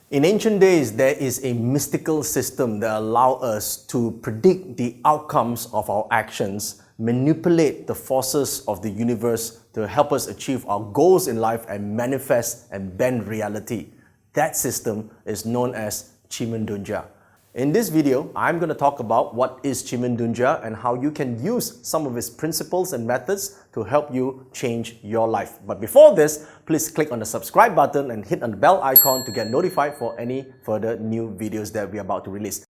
In ancient days, there is a mystical system that allows us to predict the outcomes of our actions, manipulate the forces of the universe to help us achieve our goals in life and manifest and bend reality. That system is known as Qi Men Dun Jia. In this video, I'm going to talk about what is Qi Men Dun Jia and how you can use some of its principles and methods to help you change your life. But before this, please click on the subscribe button and hit on the bell icon to get notified for any further new videos that we're about to release.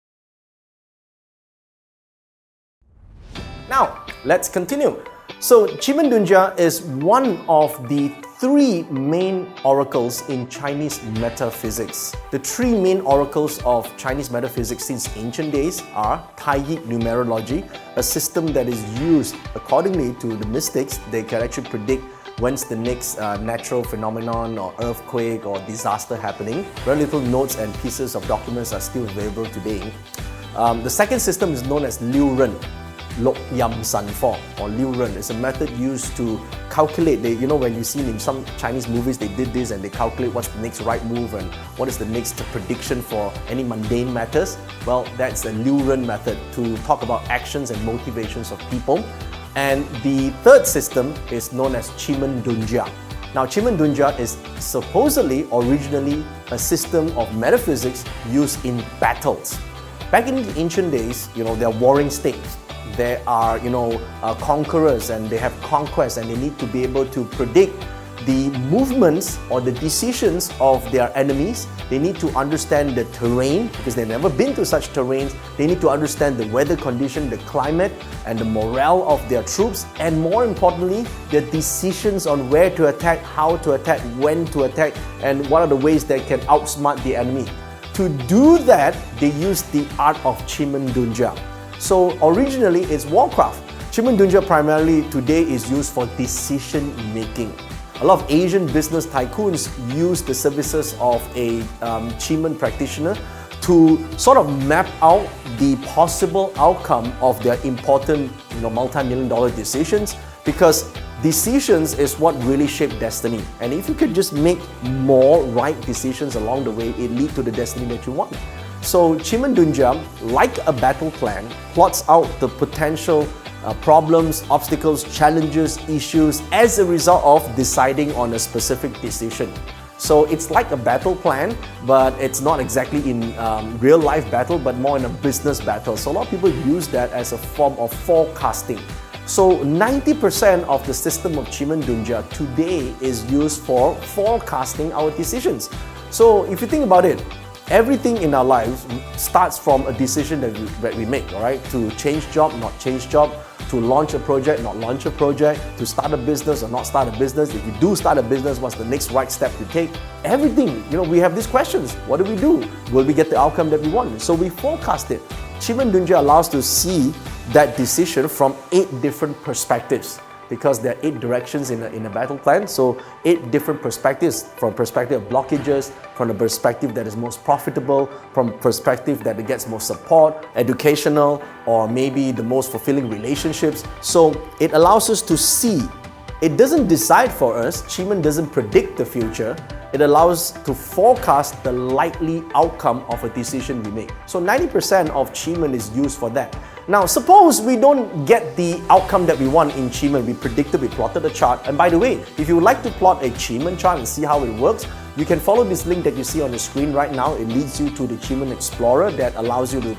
Now, let's continue. So, Qi Men Dun Jia is one of the three main oracles in Chinese metaphysics. The three main oracles of Chinese metaphysics since ancient days are Taiyi numerology, a system that is used accordingly to the mystics. They can actually predict when's the next natural phenomenon or earthquake or disaster happening. Very little notes and pieces of documents are still available today. The second system is known as Liu Ren. Lok Yam San Fo or Liu Ren is a method used to calculate. When you see in some Chinese movies, they did this and they calculate what's the next right move and what is the next prediction for any mundane matters. Well, that's the Liu Ren method to talk about actions and motivations of people. And the third system is known as Qi Men Dun Jia. Now, Qi Men Dun Jia is supposedly originally a system of metaphysics used in battles. Back in the ancient days, there are warring states. There are, conquerors and they have conquests and they need to be able to predict the movements or the decisions of their enemies. They need to understand the terrain because they've never been to such terrains. They need to understand the weather condition, the climate and the morale of their troops, and more importantly, their decisions on where to attack, how to attack, when to attack, and what are the ways they can outsmart the enemy. To do that, they use the art of Qi Men Dun Jia. So originally it's warcraft. Qi Men Dun Jia primarily today is used for decision making. A lot of Asian business tycoons use the services of a Qi Men practitioner to sort of map out the possible outcome of their important multi-million dollar decisions, because decisions is what really shape destiny. And if you could just make more right decisions along the way, it leads to the destiny that you want. So Qi Men Dun Jia, like a battle plan, plots out the potential problems, obstacles, challenges, issues as a result of deciding on a specific decision. So it's like a battle plan, but it's not exactly in real life battle, but more in a business battle. So a lot of people use that as a form of forecasting. So 90% of the system of Qi Men Dun Jia today is used for forecasting our decisions. So if you think about it, everything in our lives starts from a decision that we make, all right? To change job, not change job, to launch a project, not launch a project, to start a business or not start a business. If you do start a business, what's the next right step to take? Everything, we have these questions. What do? Will we get the outcome that we want? So we forecast it. Qi Men Dun Jia allows us to see that decision from 8 different perspectives, because there are 8 directions in a battle plan. So 8 different perspectives, from perspective of blockages, from the perspective that is most profitable, from perspective that it gets most support, educational, or maybe the most fulfilling relationships. So it allows us to see. It doesn't decide for us. Qi Men doesn't predict the future. It allows us to forecast the likely outcome of a decision we make. So 90% of Qi Men is used for that. Now, suppose we don't get the outcome that we want in Qi Men. We predicted, we plotted a chart. And by the way, if you would like to plot a Qi Men chart and see how it works, you can follow this link that you see on the screen right now. It leads you to the Qi Men Explorer that allows you to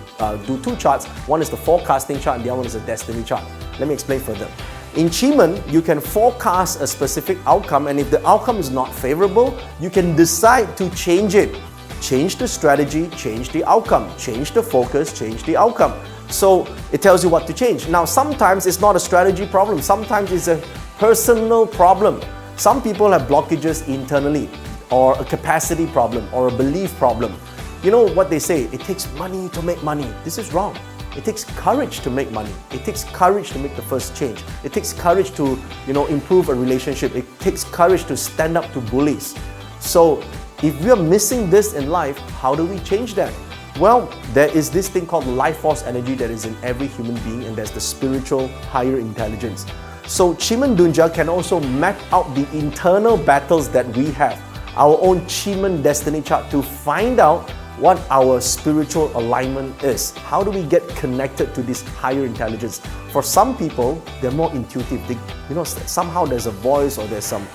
do 2 charts. One is the forecasting chart and the other one is a destiny chart. Let me explain further. In Qi Men, you can forecast a specific outcome, and if the outcome is not favorable, you can decide to change it. Change the strategy, change the outcome, change the focus, change the outcome. So it tells you what to change. Now, sometimes it's not a strategy problem. Sometimes it's a personal problem. Some people have blockages internally, or a capacity problem, or a belief problem. You know what they say? It takes money to make money. This is wrong. It takes courage to make money. It takes courage to make the first change. It takes courage to, improve a relationship. It takes courage to stand up to bullies. So if we are missing this in life, how do we change that? Well, there is this thing called life force energy that is in every human being, and there's the spiritual higher intelligence. So Qi Men Dun Jia can also map out the internal battles that we have. our own Qi Men destiny chart to find out what our spiritual alignment is. How do we get connected to this higher intelligence? For some people, they're more intuitive. Somehow there's a voice or there's some,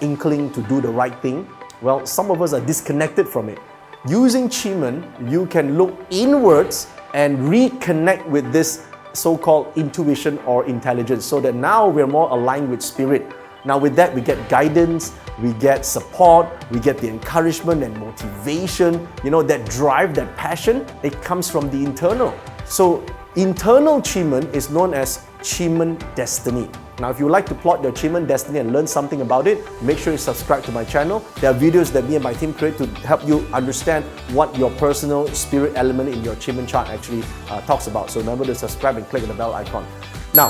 inkling to do the right thing. Well, some of us are disconnected from it. Using Qi Men, you can look inwards and reconnect with this so-called intuition or intelligence, so that now we're more aligned with spirit. Now with that, we get guidance, we get support, we get the encouragement and motivation, that drive, that passion, it comes from the internal. So internal Qi Men is known as Qi Men destiny. Now if you would like to plot your Qi Men destiny and learn something about it, make sure you subscribe to my channel. There are videos that me and my team create to help you understand what your personal spirit element in your Qi Men chart actually talks about. So remember to subscribe and click on the bell icon. Now,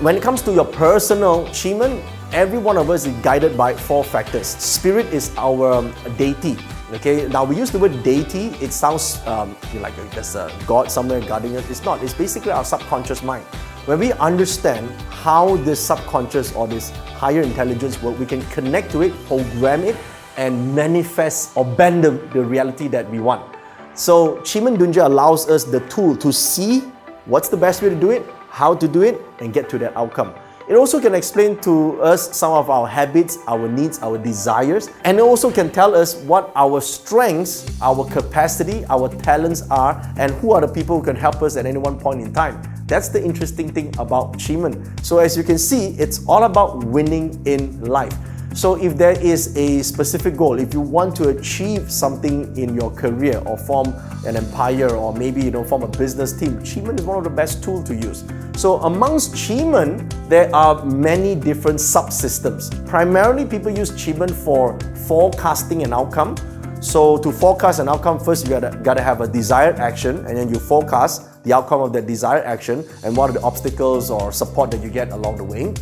when it comes to your personal Qi Men, every one of us is guided by 4 factors. Spirit is our deity. Okay, now we use the word deity, it sounds like there's a God somewhere guarding us. It's not, it's basically our subconscious mind. When we understand how this subconscious or this higher intelligence works, we can connect to it, program it, and manifest or bend the reality that we want. So Qi Men Dun Jia allows us the tool to see what's the best way to do it, how to do it, and get to that outcome. It also can explain to us some of our habits, our needs, our desires, and it also can tell us what our strengths, our capacity, our talents are, and who are the people who can help us at any one point in time. That's the interesting thing about Qi Men. So as you can see, it's all about winning in life. So if there is a specific goal, if you want to achieve something in your career or form an empire or maybe form a business team, Qi Men is one of the best tools to use. So amongst Qi Men, there are many different subsystems. Primarily, people use Qi Men for forecasting an outcome. So to forecast an outcome, first you gotta have a desired action, and then you forecast the outcome of that desired action and what are the obstacles or support that you get along the way.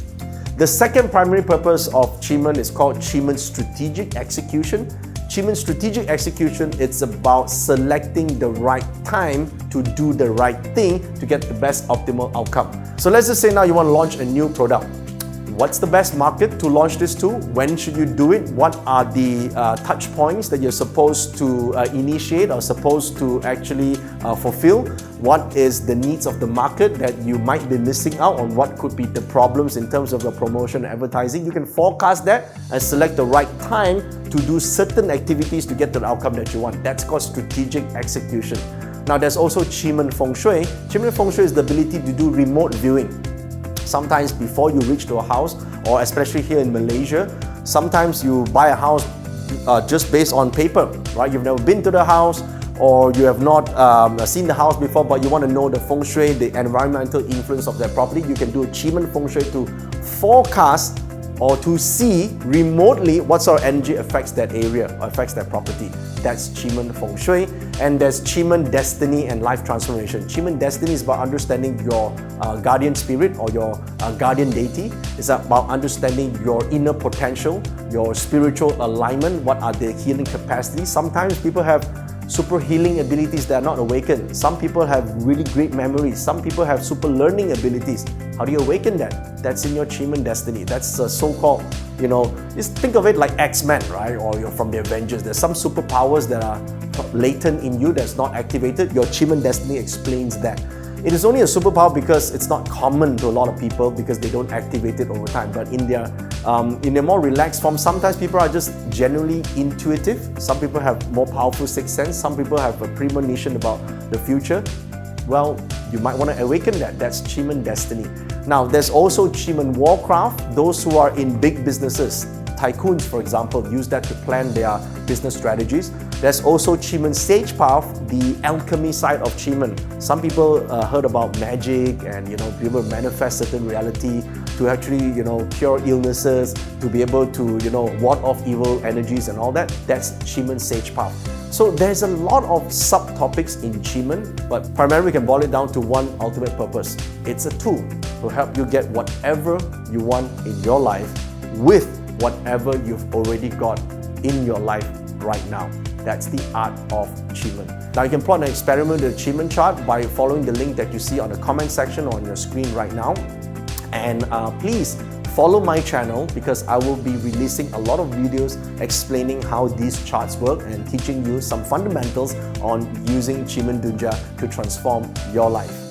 The second primary purpose of Qi Men is called Qi Men Strategic Execution. Qi Men Strategic Execution, it's about selecting the right time to do the right thing to get the best optimal outcome. So let's just say now you want to launch a new product. What's the best market to launch this to? When should you do it? What are the touch points that you're supposed to initiate or supposed to actually fulfill? What is the needs of the market that you might be missing out on? What could be the problems in terms of your promotion and advertising? You can forecast that and select the right time to do certain activities to get to the outcome that you want. That's called strategic execution. Now there's also Qi Men Feng Shui. Qi Men Feng Shui is the ability to do remote viewing. Sometimes before you reach to a house, or especially here in Malaysia, sometimes you buy a house just based on paper, right? You've never been to the house, or you have not seen the house before, but you want to know the feng shui, the environmental influence of that property. You can do a Qi Men Feng Shui to forecast or to see remotely what sort of energy affects that area or affects that property. That's Qi Men Feng Shui. And there's Qi Men Destiny and Life Transformation. Qi Men Destiny is about understanding your guardian spirit or your guardian deity. It's about understanding your inner potential, your spiritual alignment, what are the healing capacities. Sometimes people have super healing abilities that are not awakened. Some people have really great memories. Some people have super learning abilities. How do you awaken that? That's in your Qi Men Destiny. That's a so-called, just think of it like X-Men, right? Or you're from the Avengers. There's some superpowers that are latent in you that's not activated. Your Qi Men Destiny explains that. It is only a superpower because it's not common to a lot of people because they don't activate it over time. But in their more relaxed form, sometimes people are just generally intuitive. Some people have more powerful sixth sense. Some people have a premonition about the future. Well, you might want to awaken that. That's Qi Men Destiny. Now, there's also Qi Men Warcraft. Those who are in big businesses, tycoons, for example, use that to plan their business strategies. There's also Qi Men Sage Path, the alchemy side of Qi Men. Some people heard about magic and be able to manifest certain reality to actually cure illnesses, to be able to ward off evil energies and all that. That's Qi Men Sage Path. So there's a lot of subtopics in Qi Men, but primarily we can boil it down to one ultimate purpose. It's a tool to help you get whatever you want in your life with whatever you've already got in your life right now. That's the art of Qi Men. Now you can plot an experiment with the Qi Men chart by following the link that you see on the comment section or on your screen right now. And please follow my channel because I will be releasing a lot of videos explaining how these charts work and teaching you some fundamentals on using Qi Men Dun Jia to transform your life.